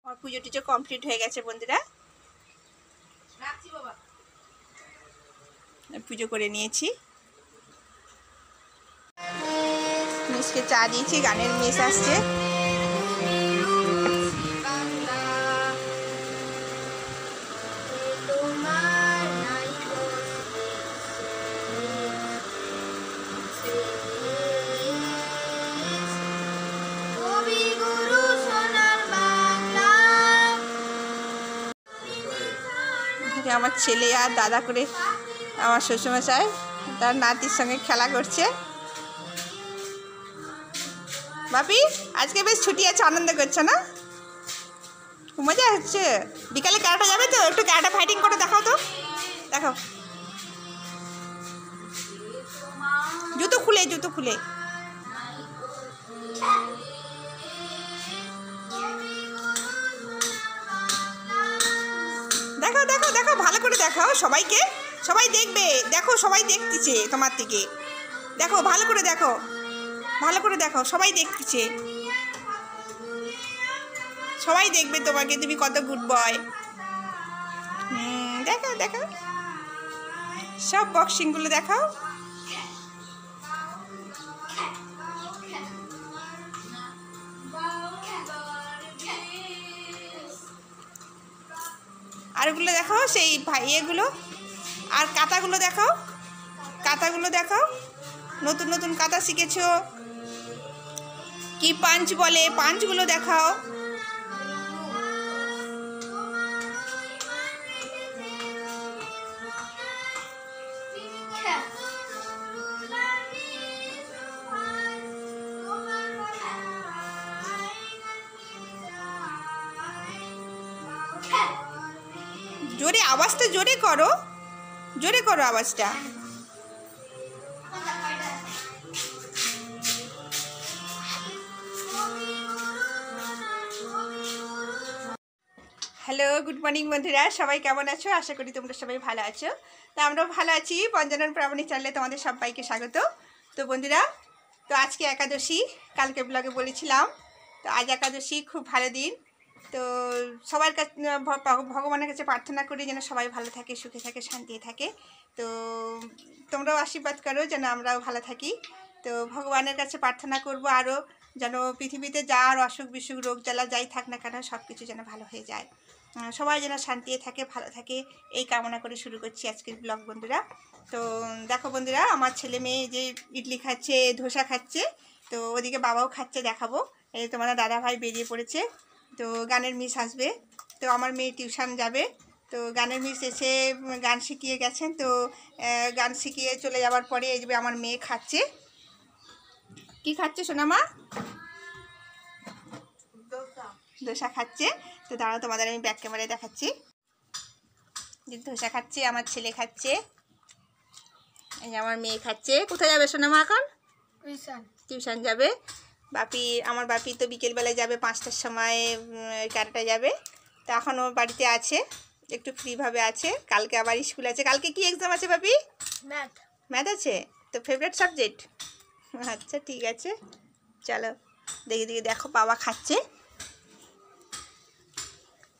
আমার পুজো টুজো কমপ্লিট হয়ে গেছে বন্ধুরা, পুজো করে নিয়েছি। মিসকে চা দিয়েছি, গানের মিস আসছে। আমার ছেলে আর দাদা করে আমার শ্বশুরমশাই তার নাতির সঙ্গে খেলা করছে। বাপি আজকে বেশ ছুটি আছে, আনন্দ করছে না? মজা হচ্ছে। বিকালে ক্যারাটা যাবে তো, একটু ক্যারাটা ফাইটিং করে দেখাও তো, দেখাও। জুতো খুলে দেখাও দেখাও দেখাও, ভালো করে দেখাও সবাইকে, সবাই দেখবে। দেখো সবাই দেখতেছে তোমার থেকে, দেখো ভালো করে দেখো, ভালো করে দেখো, সবাই দেখতেছে, সবাই দেখবে তোমাকে, তুমি কত গুড বয়। দেখাও দেখাও, সব বক্সিংগুলো দেখাও। আর ওগুলো দেখাও, সেই ভাইয়েগুলো, আর কাঁথাগুলো দেখাও, কাঁথাগুলো দেখাও। নতুন নতুন কাঁথা শিখেছো, কি পাঞ্চ বলে, পাঞ্চগুলো দেখাও। জোরে আওয়াজটা জোরে করো, জোরে করো আওয়াজটা। হ্যালো, গুড মর্নিং বন্ধুরা, সবাই কেমন আছো? আশা করি তোমরা সবাই ভালো আছো। তো আমরাও ভালো আছি। পঞ্চানন প্রামাণিক চ্যানেলে তোমাদের সবাইকে স্বাগত। তো বন্ধুরা, তো আজকে একাদশী, কালকে ব্লগে বলেছিলাম। তো আজ একাদশী, খুব ভালো দিন। তো সবার কাছে ভগবানের কাছে প্রার্থনা করি যেন সবাই ভালো থাকে, সুখে থাকে, শান্তিতে থাকে। তো তোমরাও আশীর্বাদ করো যেন আমরাও ভালো থাকি। তো ভগবানের কাছে প্রার্থনা করব আরও যেন পৃথিবীতে যার অসুখ বিসুখ রোগ জ্বালা যাই থাক না কেন, সব কিছু যেন ভালো হয়ে যায়, সবাই যেন শান্তিতে থাকে, ভালো থাকে, এই কামনা করে শুরু করছি আজকের ব্লগ বন্ধুরা। তো দেখো বন্ধুরা, আমার ছেলে মেয়ে যে ইডলি খাচ্ছে, ধোসা খাচ্ছে, তো ওদিকে বাবাও খাচ্ছে, দেখাবো। এই তোমার দাদা ভাই বেরিয়ে পড়েছে। তো গানের মিস আসবে, তো আমার মেয়ে টিউশন যাবে। তো গানের মিস এসে গান শিখিয়ে গেছেন। তো গান শিখিয়ে চলে যাওয়ার পরে এই যে আমার মেয়ে খাচ্ছে। কি খাচ্ছে সোনামা? ধোসা খাচ্ছে। তো দাঁড়াও, তোমাদের আমি ব্যাক ক্যামেরায় দেখাচ্ছি। যে ধোসা খাচ্ছে, আমার ছেলে খাচ্ছে, এই যে আমার মেয়ে খাচ্ছে। কোথায় যাবে সোনামা এখন? টিউশন যাবে। বাপি, আমার বাপি তো বিকেলবেলায় যাবে, 5টার সময় ক্যারাটা যাবে। তো এখনও বাড়িতে আছে, একটু ফ্রিভাবে আছে। কালকে আবার স্কুল আছে। কালকে কি এক্সাম আছে বাপি? ম্যাথ। ম্যাথ আছে? তো ফেভারিট সাবজেক্ট? আচ্ছা ঠিক আছে, চলো দেখি দেখো বাবা খাচ্ছে,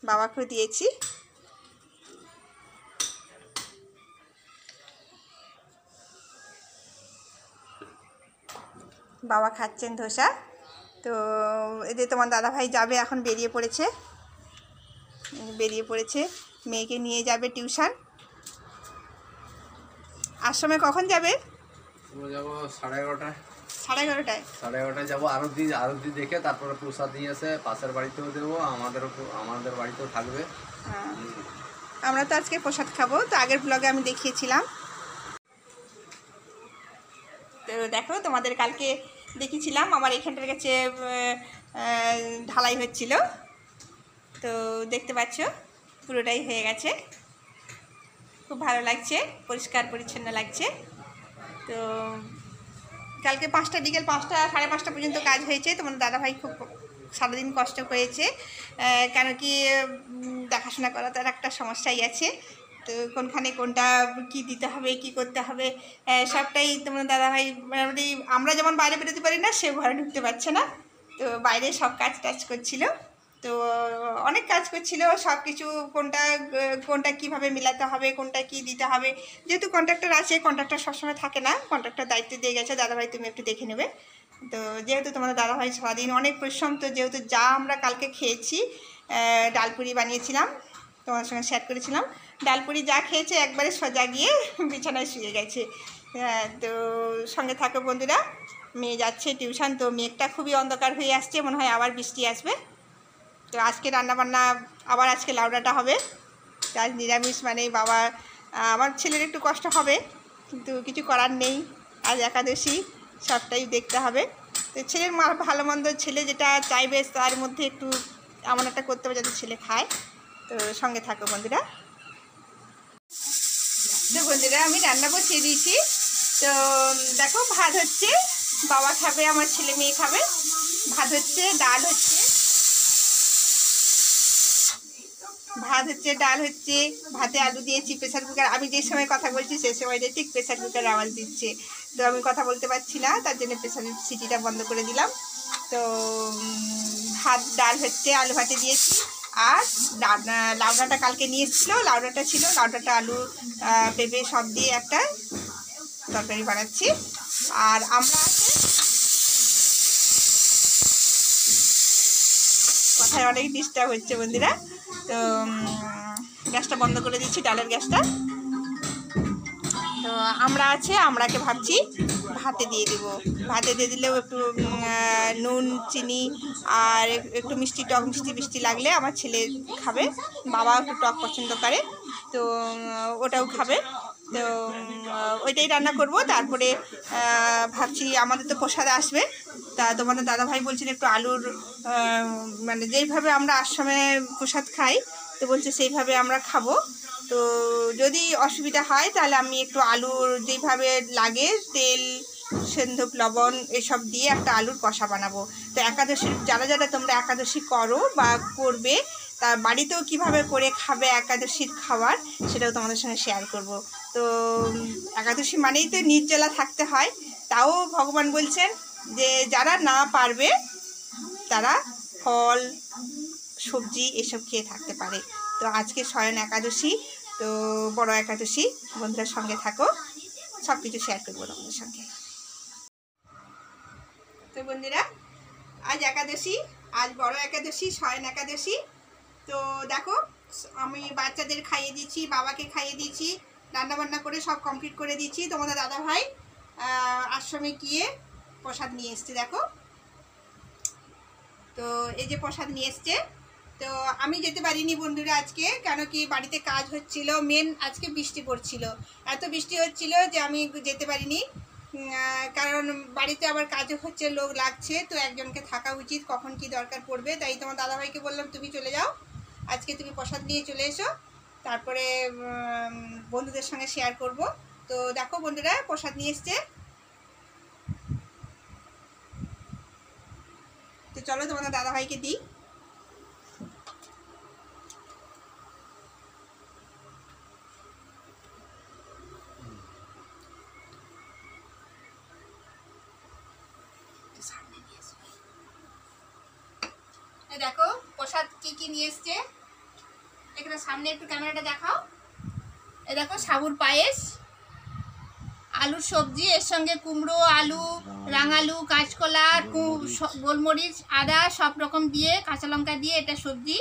বাবাকেও দিয়েছি। বাবা খাচ্ছেন ধোসা। তো এদের তোমার দাদাভাই যাবে, এখন বেরিয়ে পড়েছে, মেয়েকে নিয়ে যাবে টিউশন। আশ্রমে কখন যাবে? যাবো 11:30। 11:30টায়? 11:30 যাবো। আরতি দেখে তারপরে প্রসাদ নিয়ে এসে পাশের বাড়িতেও দেবো, আমাদের বাড়িতেও থাকবে। আমরা তো আজকে প্রসাদ খাবো। তো আগের ব্লগে আমি দেখিয়েছিলাম। তো দেখো, তোমাদের কালকে দেখিয়েছিলাম আমার এখানটার কাছে ঢালাই হচ্ছিল। তো দেখতে পাচ্ছ পুরোটাই হয়ে গেছে, খুব ভালো লাগছে, পরিষ্কার পরিচ্ছন্ন লাগছে। তো কালকে বিকেল 5টা 5:30 পর্যন্ত কাজ হয়েছে। তোমার দাদাভাই খুব সারাদিন কষ্ট করেছে, কেন কি দেখাশোনা করা তার একটা সমস্যাই আছে। তো কোনখানে কোনটা কি দিতে হবে, কি করতে হবে, সবটাই তোমার দাদাভাই মোটামুটি, আমরা যেমন বাইরে বেরোতে পারি না, সে ঘরে ঢুকতে পারছে না। তো বাইরে সব কাজ টাজ করছিল। তো অনেক কাজ করছিল, সব কিছু কোনটা কোনটা কীভাবে মিলাতে হবে, কোনটা কি দিতে হবে। যেহেতু কন্ট্রাক্টর আছে, কন্ট্রাক্টর সবসময় থাকে না, কন্ট্রাক্টর দায়িত্ব দিয়ে গেছে, দাদাভাই তুমি একটু দেখে নেবে। তো যেহেতু তোমাদের দাদাভাই সারাদিন অনেক পরিশ্রম, তো যেহেতু যা আমরা কালকে খেয়েছি, ডালপুরি বানিয়েছিলাম, তোমার সঙ্গে শেয়ার করেছিলাম, ডালপুরি যা খেয়েছে একবারে সোজা গিয়ে বিছানায় শুয়ে গেছে। তো সঙ্গে থাকো বন্ধুরা। মেয়ে যাচ্ছে টিউশন, তো মেঘটা খুবই অন্ধকার হয়ে আসছে, মনে হয় আবার বৃষ্টি আসবে। তো আজকে রান্নাবান্না আবার আজকে লাউডাটা হবে, আজ নিরামিষ, মানে বাবা আমার ছেলের একটু কষ্ট হবে, কিন্তু কিছু করার নেই, আজ একাদশী, সবটাই দেখতে হবে। তো ছেলের ভালো মন্দ, ছেলে যেটা চাইবে তার মধ্যে একটু এমন একটা করতে হবে যাতে ছেলে খায়। তো সঙ্গে থাকো বন্ধুরা। তো বন্ধুরা আমি রান্না বসিয়ে দিয়েছি। তো দেখো ভাত হচ্ছে, বাবা খাবে, আমার ছেলে মেয়ে খাবে। ভাত হচ্ছে, ডাল হচ্ছে, ডাল হচ্ছে, ভাতে আলু দিয়েছি। প্রেসার কুকার, আমি যে সময় কথা বলছি সেই সময় ঠিক প্রেসার কুকার আওয়াজ দিচ্ছে, তো আমি কথা বলতে পারছি না, তার জন্য প্রেসার সিটিটা বন্ধ করে দিলাম। তো ভাত ডাল হচ্ছে, আলু ভাতে দিয়েছি। আর লাউডাটা কালকে নিয়ে এসেছিলো, লাউডাটা ছিল, লাউডাটা আলু পেঁপে সব দিয়ে একটা তরকারি বানাচ্ছি। আর আমরা কথায় অনেক ডিস্টার্ব হচ্ছে বন্ধুরা। তো গ্যাসটা বন্ধ করে দিচ্ছি, ডালের গ্যাসটা। তো আমরা আছে, আমরাকে ভাবছি ভাতে দিয়ে দেব। ভাতে দিয়ে দিলেও একটু নুন চিনি আর একটু মিষ্টি, টক মিষ্টি মিষ্টি লাগলে আমার ছেলে খাবে, বাবা একটু টক পছন্দ করে, তো ওটাও খাবে। তো ওইটাই রান্না করব। তারপরে ভাবছি আমাদের তো প্রসাদ আসবে, তা তোমাদের দাদাভাই বলছেন একটু আলুর, মানে যেইভাবে আমরা আশ্রমে প্রসাদ খাই, তো বলছে সেইভাবে আমরা খাবো। তো যদি অসুবিধা হয় তাহলে আমি একটু আলুর যেইভাবে লাগে তেল, সেন্ধুক, লবণ এসব দিয়ে একটা আলুর কষা বানাবো। তো একাদশীর যারা যারা তোমরা একাদশী করো বা করবে, তা বাড়িতেও কিভাবে করে খাবে একাদশীর খাবার, সেটাও তোমাদের সঙ্গে শেয়ার করব। তো একাদশী মানেই তো নির্জলা থাকতে হয়, তাও ভগবান বলছেন যে যারা না পারবে তারা ফল সবজি এসব খেয়ে থাকতে পারে। তো আজকে শয়ন একাদশী, তো বড় একাদশী, বন্ধুদের সঙ্গে থাকো, সব কিছু শেয়ার করবো তোমাদের সঙ্গে। তো বন্ধুরা আজ একাদশী, আজ বড় একাদশী, শয়ন একাদশী। তো দেখো আমি বাচ্চাদের খাইয়ে দিচ্ছি, বাবাকে খাইয়ে দিচ্ছি, রান্নাবান্না করে সব কমপ্লিট করে দিচ্ছি। তোমাদের দাদাভাই আশ্রমে গিয়ে প্রসাদ নিয়ে এসছে, দেখো। তো এই যে প্রসাদ নিয়ে এসছে। তো আমি যেতে পারিনি বন্ধুরা আজকে, কেন কি বাড়িতে কাজ হচ্ছিল, মেন আজকে বৃষ্টি পড়ছিল, এত বৃষ্টি হচ্ছিল যে আমি যেতে পারিনি। কারণ বাড়িতে আবার কাজও হচ্ছে, লোক লাগছে, তো একজনকে থাকা উচিত, কখন কি দরকার পড়বে। তাই তোমার দাদাভাইকে বললাম তুমি চলে যাও, আজকে তুমি প্রসাদ নিয়ে চলে এসো, তারপরে বন্ধুদের সঙ্গে শেয়ার করব। তো দেখো বন্ধুরা প্রসাদ নিয়ে এসছে। তো চলো তোমাদের দাদাভাইকে দিই। দেখো প্রসাদ কি কি নিয়ে এসছে, এখানে সামনে একটু ক্যামেরাটা দেখাও। এই দেখো সাবুর পায়েস, আলুর সবজি, এর সঙ্গে কুমড়ো, আলু, রাঙালু, কাঁচকলা, গোলমরিচ, আদা সব রকম দিয়ে, কাঁচা লঙ্কা দিয়ে এটা সবজি।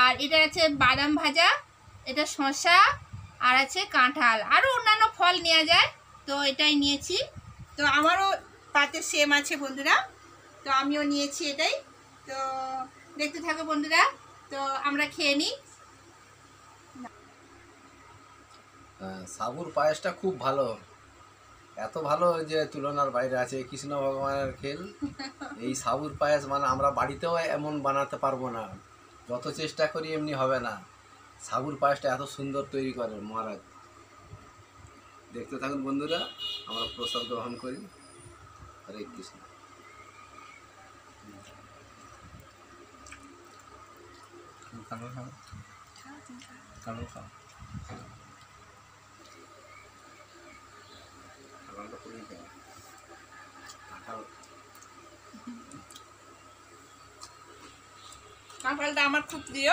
আর এটা আছে বাদাম ভাজা, এটা শসা, আর আছে কাঁঠাল, আরও অন্যান্য ফল নেওয়া যায়, তো এটাই নিয়েছি। তো আমারও পাতে সেম আছে বন্ধুরা, তো আমিও নিয়েছি এটাই। তো দেখতে থাকো বন্ধুরা, তো আমরা খেয়ে নিই। সাবুর পায়েসটা খুব ভালো, এত ভালো যে তুলনার বাইরে আছে, কৃষ্ণ ভগবানের খেল। এই সাবুর পায়েস মানে আমরা বাড়িতেও এমন বানাতে পারবো না, যত চেষ্টা করি এমনি হবে না। সাবুর পায়েসটা এত সুন্দর তৈরি করে মহারাজ। দেখতে থাকুন বন্ধুরা, আমরা প্রসাদ গ্রহণ করি। হরে কৃষ্ণ। কালো খাও, কালো খাও, কাঁঠালটা আমার খুব প্রিয়,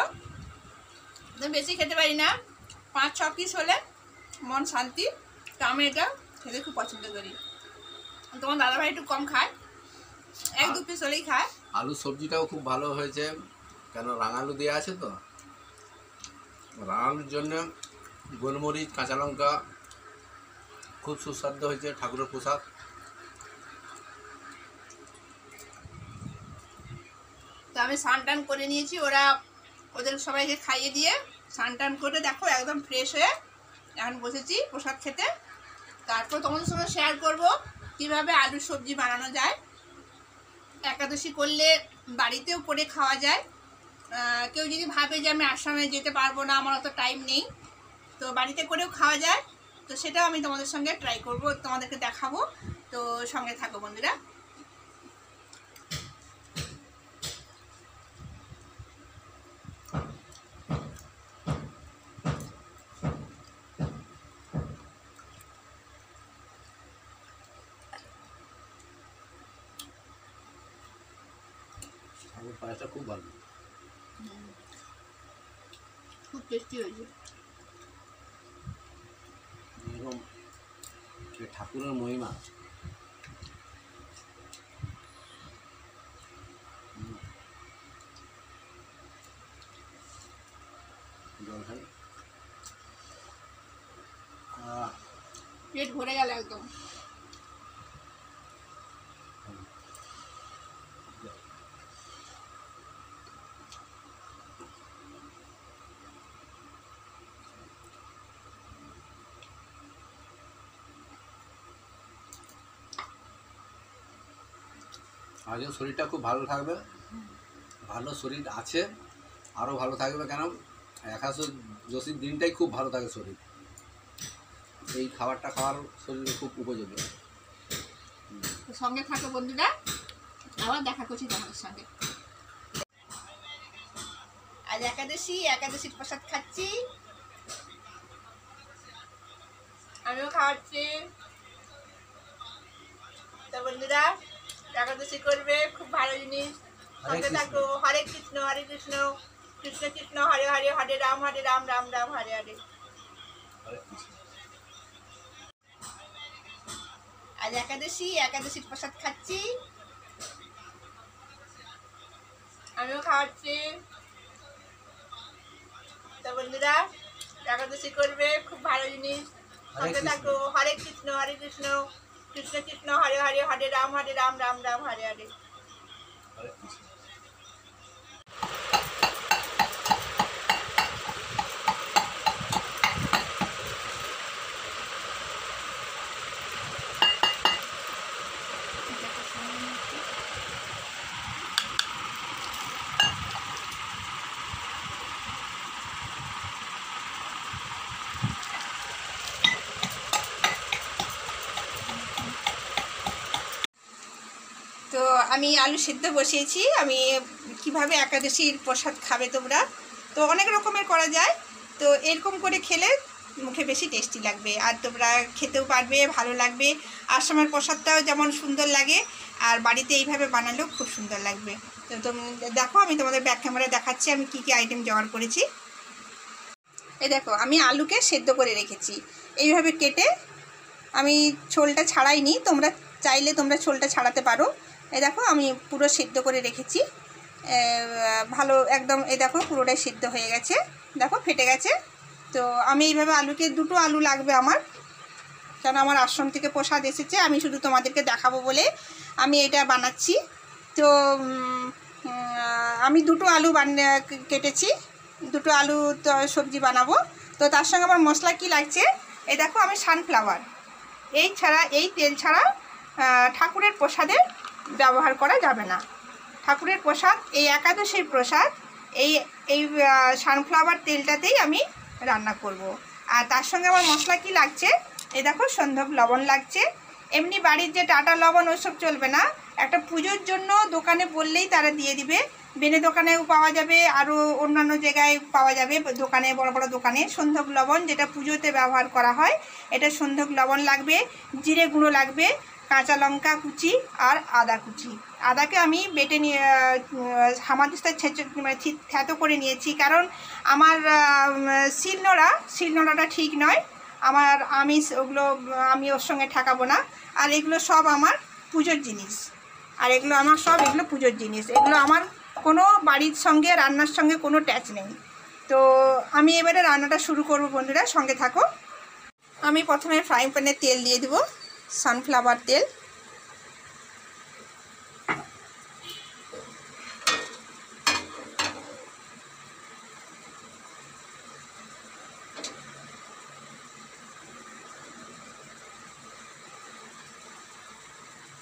তো বেশি খেতে পারি না, 5-6 পিস হলে মন শান্তি। তো আমি এটা খেতে খুব পছন্দ করি। তোমার দাদাভাই একটু কম খায়, 1-2 পিস হলেই খায়। আলু সবজিটাও খুব ভালো হয়েছে, কেন রাঙালু দেওয়া আছে তো। রাঙালুর জন্য গোলমরিচ কাঁচা লঙ্কা খুব সুস্বাদু হয়েছে, ঠাকুরের প্রসাদ। তো আমি স্নান করে নিয়েছি, ওদের সবাইকে খাইয়ে দিয়ে স্নান করে দেখো একদম ফ্রেশ হয়ে এখন বসেছি প্রসাদ খেতে। তারপর তোমাদের সঙ্গে শেয়ার করব কিভাবে আলুর সবজি বানানো যায়। একাদশী করলে বাড়িতেও করে খাওয়া যায়। কেউ যদি ভাবে যে আমি আসামে যেতে পারবো না, আমার অত টাইম নেই, তো বাড়িতে করেও খাওয়া যায়। তো সেটাও আমি তোমাদের সঙ্গে ট্রাই করব, তোমাদেরকে দেখাবো। তো সঙ্গে থাকো বন্ধুরা। ঠাকুর পায়েসটা খুব ভালো, খুব টেস্টি হয়েছে। এরকম ঠাকুরের মহিমা। জল খাই, পেট ভরে গেল একদম। আজও শরীরটা খুব ভালো থাকবে, ভালো শরীর আছে, আরও ভালো থাকবে। কেন একাদশীর দিনটাই খুব ভালো থাকে শরীর, এই খাবারটা খাওয়ার শরীরে খুব উপযোগী। সঙ্গে থাকো বন্ধুরা, আবার দেখা করছি তোমাদের সঙ্গে। আজ একাদশীর প্রসাদ খাচ্ছি, আমিও খাওয়াচ্ছি। তো বন্ধুরা একাদশী করবে, খুব ভালো জিনিস। সঙ্গে থাকো। হরে কৃষ্ণ কৃষ্ণ কৃষ্ণ হরে হরে, হরে রাম রাম রাম হরে হরে। আজ একাদশীর প্রসাদ খাচ্ছি, আমিও খাওয়াচ্ছি। তো বন্ধুরা একাদশী করবে, খুব ভালো জিনিস। সঙ্গে থাকো। হরে কৃষ্ণ কৃষ্ণ কৃষ্ণ হরে হরে, হরে রাম রাম রাম হরে হরে। তো আমি আলু সেদ্ধ বসিয়েছি। আমি কিভাবে একাদশীর প্রসাদ খাবে তোমরা, তো অনেক রকমের করা যায়। তো এরকম করে খেলে মুখে বেশি টেস্টি লাগবে, আর তোমরা খেতেও পারবে, ভালো লাগবে। আসামের প্রসাদটাও যেমন সুন্দর লাগে, আর বাড়িতে এইভাবে বানালেও খুব সুন্দর লাগবে। তো তুমি দেখো, আমি তোমাদের ব্যাক ক্যামেরা দেখাচ্ছি আমি কি কি আইটেম জোগাড় করেছি। এই দেখো, আমি আলুকে সেদ্ধ করে রেখেছি এইভাবে কেটে। আমি ছোলটা ছাড়াইনি, তোমরা চাইলে তোমরা ছোলটা ছাড়াতে পারো। এই দেখো আমি পুরো সিদ্ধ করে রেখেছি, ভালো একদম। এই দেখো পুরোটাই সিদ্ধ হয়ে গেছে, দেখো ফেটে গেছে। তো আমি এইভাবে আলুকে, 2টো আলু লাগবে আমার, কারণ আমার আশ্রম থেকে প্রসাদ এসেছে। আমি শুধু তোমাদেরকে দেখাবো বলে আমি এটা বানাচ্ছি। তো আমি 2টো আলু কেটেছি, 2টো আলু তো সবজি বানাবো। তো তার সঙ্গে আমার মশলা কি লাগছে, এই দেখো আমি সানফ্লাওয়ার, এই তেল ছাড়া ঠাকুরের প্রসাদে ব্যবহার করা যাবে না। ঠাকুরের প্রসাদ, এই একাদশীর প্রসাদ, এই সানফ্লাওয়ার তেলটাতেই আমি রান্না করব। আর তার সঙ্গে আমার মশলা কি লাগছে, এই দেখো সন্ধব লবণ লাগছে। এমনি বাড়ির যে টাটা লবণ ওইসব চলবে না, একটা পুজোর জন্য দোকানে বললেই তারা দিয়ে দিবে। বেনে দোকানেও পাওয়া যাবে, আরও অন্যান্য জায়গায় পাওয়া যাবে দোকানে, বড় বড় দোকানে। সন্ধব লবণ যেটা পুজোতে ব্যবহার করা হয়, এটা সন্ধব লবণ লাগবে। জিরে গুঁড়ো লাগবে, কাঁচা লঙ্কা কুচি আর আদা কুচি। আদাকে আমি বেটে নিয়ে হামাদিস্তায় মানে থ্যাতো করে নিয়েছি, কারণ আমার শিলনোড়াটা ঠিক নয়, আমার ওগুলো আমি ওর সঙ্গে ঠেকাবো না। আর এগুলো সব আমার পুজোর জিনিস, এগুলো পুজোর জিনিস, এগুলো আমার কোনো বাড়ির সঙ্গে রান্নার সঙ্গে কোনো ট্যাচ নেই। তো আমি এবারে রান্নাটা শুরু করব বন্ধুরা, সঙ্গে থাকো। আমি প্রথমে ফ্রাইং প্যানে তেল দিয়ে দেবো, সানফ্লাওয়ার তেল।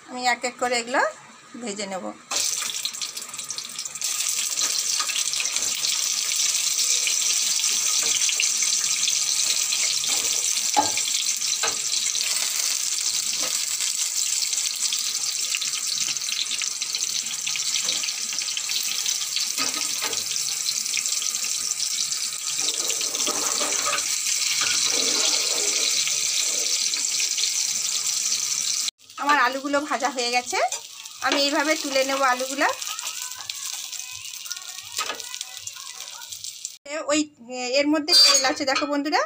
আমি এক এক করে এগুলো ভেজে নেব। আমার আলুগুলো ভাজা হয়ে গেছে, আমি এইভাবে তুলে নেব আলুগুলো। ওই এর মধ্যে তেল আছে দেখো বন্ধুরা,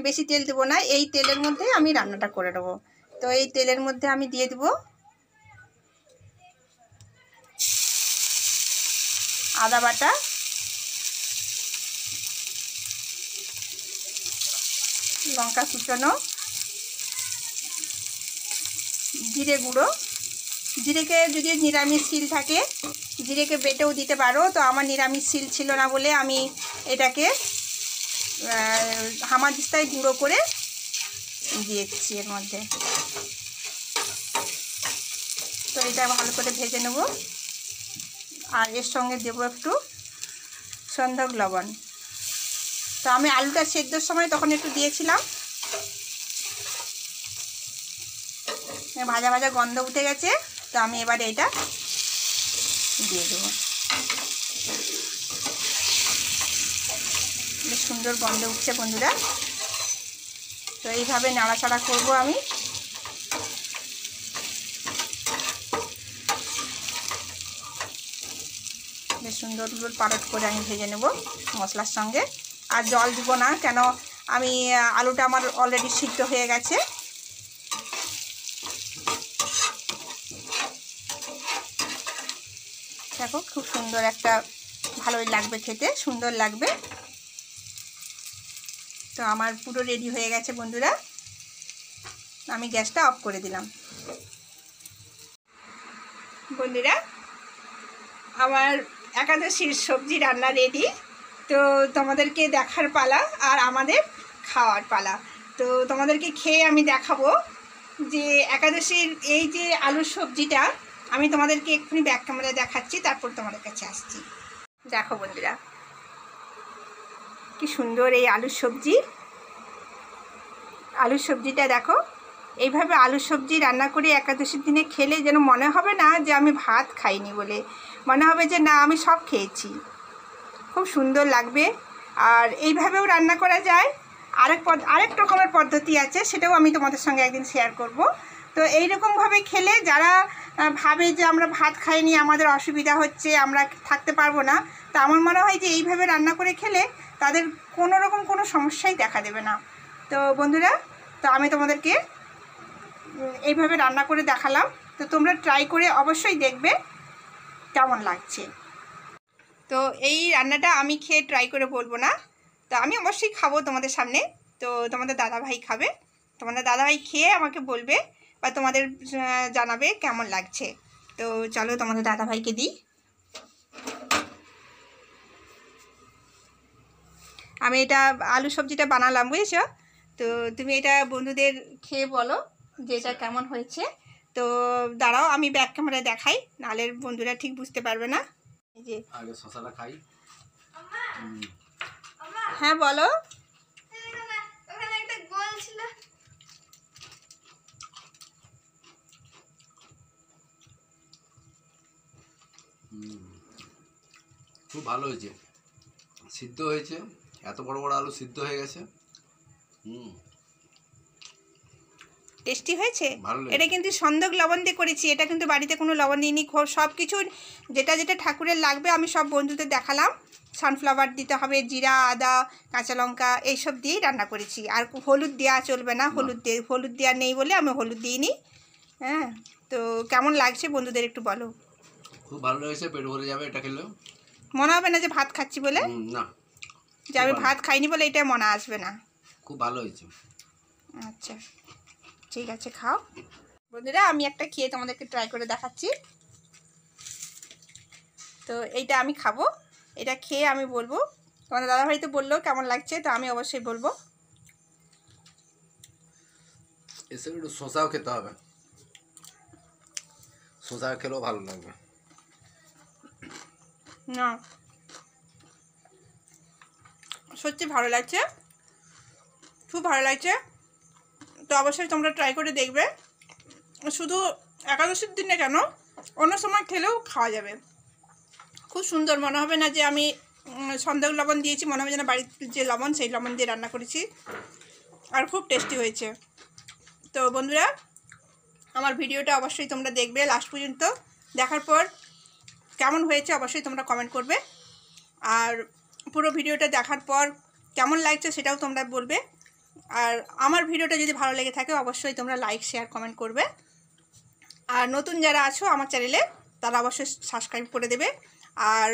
বেশি তেল দেবো না, এই তেলের মধ্যে আমি রান্নাটা করে নেবো। তো এই তেলের মধ্যে আমি দিয়ে দেবো আদা বাটা, লঙ্কা কুচনো, জিরে গুঁড়ো। জিরেকে যদি নিরামিষ শিল থাকে জিরেকে বেটেও দিতে পারো, তো আমার নিরামিষ শিল ছিল না বলে আমি এটাকে হামাদিস্তায় গুঁড়ো করে দিয়েছি এর মধ্যে। তো এটা ভালো করে ভেজে নেব, আর এর সঙ্গে দেবো একটু সন্ধক লবণ। তো আমি আলুটা সেদ্ধর সময় তখন একটু দিয়েছিলাম, ভাজা ভাজা গন্ধ উঠে গেছে। তো আমি এবারে এটা দিয়ে দেবো, বেশ সুন্দর গন্ধ উঠছে বন্ধুরা। তো এইভাবে নাড়াচাড়া করব আমি। বেশ সুন্দর পালট করে আমি ভেজে নেব মশলার সঙ্গে। আর জল দিব না, কেন আমি আলুটা আমার অলরেডি সিদ্ধ হয়ে গেছে। দেখো খুব সুন্দর একটা, ভালোই লাগবে খেতে, সুন্দর লাগবে। তো আমার পুরো রেডি হয়ে গেছে বন্ধুরা, আমি গ্যাসটা অফ করে দিলাম। বন্ধুরা আমার একাদশীর সবজি রান্না রেডি। তো তোমাদেরকে দেখার পালা আর আমাদের খাওয়ার পালা। তো তোমাদেরকে খেয়ে আমি দেখাবো যে একাদশীর এই যে আলুর সবজিটা আমি তোমাদেরকে এক্ষুনি ব্যাক ক্যামেরায় দেখাচ্ছি, তারপর তোমাদের কাছে আসছি। দেখো বন্ধুরা কি সুন্দর এই আলুর সবজিটা দেখো। এইভাবে আলুর সবজি রান্না করে একাদশীর দিনে খেলে যেন মনে হবে না যে আমি ভাত খাইনি বলে, মনে হবে যে না আমি সব খেয়েছি। খুব সুন্দর লাগবে। আর এইভাবেও রান্না করা যায়, আরেক রকমের পদ্ধতি আছে, সেটাও আমি তোমাদের সঙ্গে একদিন শেয়ার করব। তো এইরকমভাবে খেলে যারা ভাবে যে আমরা ভাত খাইনি, আমাদের অসুবিধা হচ্ছে, আমরা থাকতে পারবো না, তা আমার মনে হয় যে এইভাবে রান্না করে খেলে তাদের কোনো রকম কোনো সমস্যাই দেখা দেবে না। তো বন্ধুরা, তো আমি তোমাদেরকে এইভাবে রান্না করে দেখালাম। তো তোমরা ট্রাই করে অবশ্যই দেখবে কেমন লাগছে। তো এই রান্নাটা আমি খেয়ে ট্রাই করে বলবো না, তো আমি অবশ্যই খাবো তোমাদের সামনে। তো তোমাদের দাদাভাই খাবে, তোমাদের দাদাভাই খেয়ে আমাকে বলবে বা তোমাদের জানাবে কেমন লাগছে। তো চলো তোমাদের দাদাভাইকে দিই। আমি এটা আলু সবজিটা বানালাম, বুঝেছো? তো তুমি এটা বন্ধুদের খেয়ে বলো যে এটা কেমন হয়েছে। তো দাঁড়াও আমি ব্যাক ক্যামেরায় দেখাই, নাহলে বন্ধুরা ঠিক বুঝতে পারবে না। এই যে আগে শশাটা খাই। হ্যাঁ বলো। খুব ভালো হয়েছে, সিদ্ধ হয়েছে, এত বড় বড় আলু সিদ্ধ হয়ে গেছে। টেস্টি হয়েছে। ভালো লেগেছে। এটা কিন্তু সন্দক লবণ দিয়ে করেছি, এটা কিন্তু বাড়িতে কোনো লবণ দিইনি। সব কিছু যেটা যেটা ঠাকুরের লাগবে আমি সব বন্ধুদের দেখালাম। সানফ্লাওয়ার দিতে হবে, জিরা, আদা, কাঁচা লঙ্কা এইসব দিয়েই রান্না করেছি। আর হলুদ দেওয়া চলবে না, হলুদ দেওয়া নেই বলে আমি হলুদ দিইনি। হ্যাঁ, তো কেমন লাগছে বন্ধুদের একটু বলো। খুব ভালো লেগেছে, পেট ভরে যাবে এটা খেলেও। মনে হবে না যে ভাত খাচ্ছি বলে, না, যে আমি ভাত খাইনি বলে এটা মনে আসবে না। খুব ভালো হয়েছে। আচ্ছা ঠিক আছে, খাও বন্ধুরা। আমি একটা খেয়ে তোমাদেরকে ট্রাই করে দেখাচ্ছি। তো এইটা আমি খাবো, এটা খেয়ে আমি বলবো। তোমাদের দাদাভাই তো বললো কেমন লাগছে, তো আমি অবশ্যই বলবো। এসে একটু শসাও খেতে হবে, শসা খেলেও ভালো লাগবে। না সত্যি ভালো লাগছে, খুব ভালো লাগছে। তো অবশ্যই তোমরা ট্রাই করে দেখবে। শুধু একাদশীর দিনে কেন, অন্য সময় খেলেও খাওয়া যাবে। খুব সুন্দর, মনে হবে না যে আমি সন্দক লবণ দিয়েছি, মনে হবে যেন বাড়ির যে লবণ সেই লবণ দিয়ে রান্না করেছি। আর খুব টেস্টি হয়েছে। তো বন্ধুরা, আমার ভিডিওটা অবশ্যই তোমরা দেখবে লাস্ট পর্যন্ত। দেখার পর কেমন হয়েছে অবশ্যই তোমরা কমেন্ট করবে। আর পুরো ভিডিওটা দেখার পর কেমন লাগছে সেটাও তোমরা বলবে। আর আমার ভিডিওটা যদি ভালো লেগে থাকে অবশ্যই তোমরা লাইক, শেয়ার, কমেন্ট করবে। আর নতুন যারা আছো আমার চ্যানেলে তারা অবশ্যই সাবস্ক্রাইব করে দেবে। আর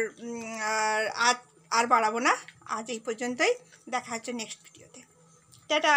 আজ আর বাড়াবো না, আজ এই পর্যন্তই। দেখা হচ্ছে নেক্সট ভিডিওতে। টাটা।